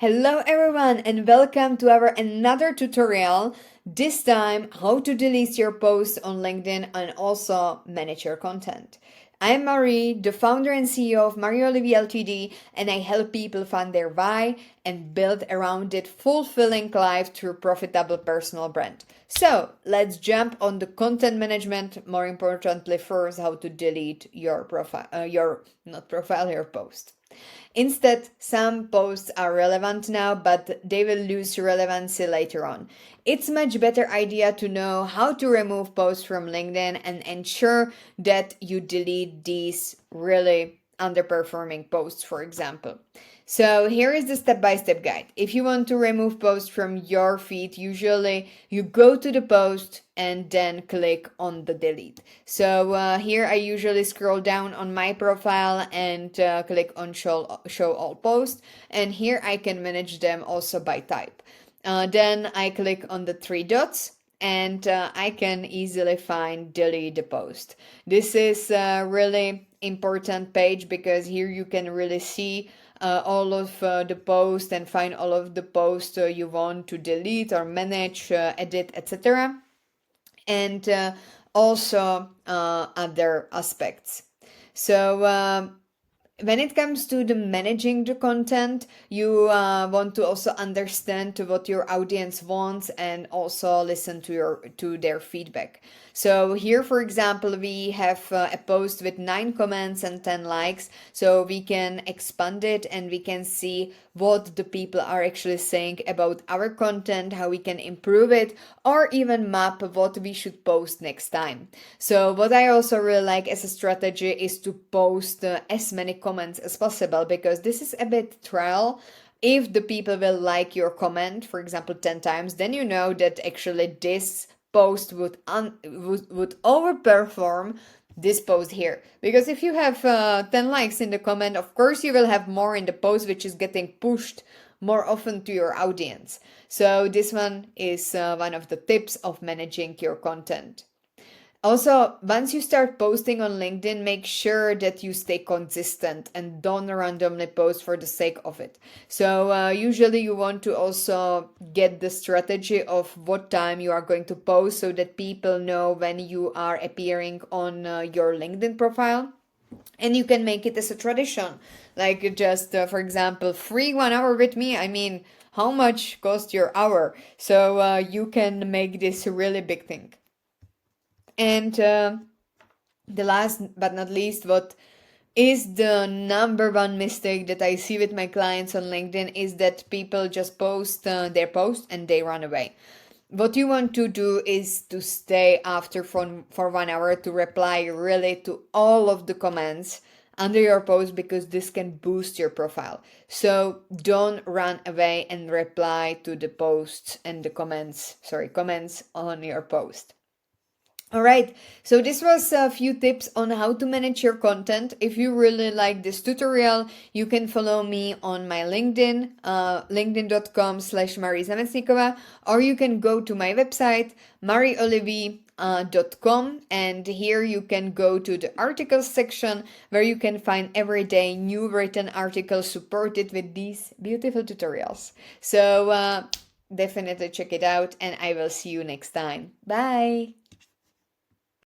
Hello everyone and welcome to our another tutorial. This time how to delete your posts on LinkedIn and also manage your content. I'm Marie, the founder and CEO of Marie Olivier Ltd, and I help people find their why and build around it fulfilling life through profitable personal brand. So let's jump on the content management. More importantly, first how to delete your profile, your post. Instead, some posts are relevant now, but they will lose relevancy later on. It's much better idea to know how to remove posts from LinkedIn and ensure that you delete these really underperforming posts, for example. So here is the step-by-step guide. If you want to remove posts from your feed, usually you go to the post and then click on the delete. So here I usually scroll down on my profile and click on show all posts. And here I can manage them also by type. Then I click on the three dots and I can easily find delete the post. This is a really important page because here you can really see all of the posts and find all of the posts you want to delete or manage, edit, etc. And also other aspects. So when it comes to the managing the content, you want to also understand what your audience wants and also listen to their feedback. So here, for example, we have a post with 9 comments and 10 likes. So we can expand it and we can see what the people are actually saying about our content, how we can improve it, or even map what we should post next time. So what I also really like as a strategy is to post as many comments as possible, because this is a bit trial. If the people will like your comment, for example, 10 times, then you know that actually this post would overperform this post here. Because if you have 10 likes in the comment, of course you will have more in the post, which is getting pushed more often to your audience. So this one is one of the tips of managing your content. Also, once you start posting on LinkedIn, make sure that you stay consistent and don't randomly post for the sake of it. So usually you want to also get the strategy of what time you are going to post so that people know when you are appearing on your LinkedIn profile. And you can make it as a tradition, like just, for example, free 1 hour with me. I mean, how much cost your hour? So you can make this a really big thing. And the last but not least, what is the number one mistake that I see with my clients on LinkedIn is that people just post their post and they run away. What you want to do is to stay after for 1 hour to reply really to all of the comments under your post, because this can boost your profile. So don't run away and reply to the posts and the comments on your post. All right, so this was a few tips on how to manage your content. If you really like this tutorial, you can follow me on my LinkedIn, linkedin.com/Marie or you can go to my website, marieolivier.com, and here you can go to the articles section where you can find everyday new written articles supported with these beautiful tutorials. So definitely check it out, and I will see you next time. Bye!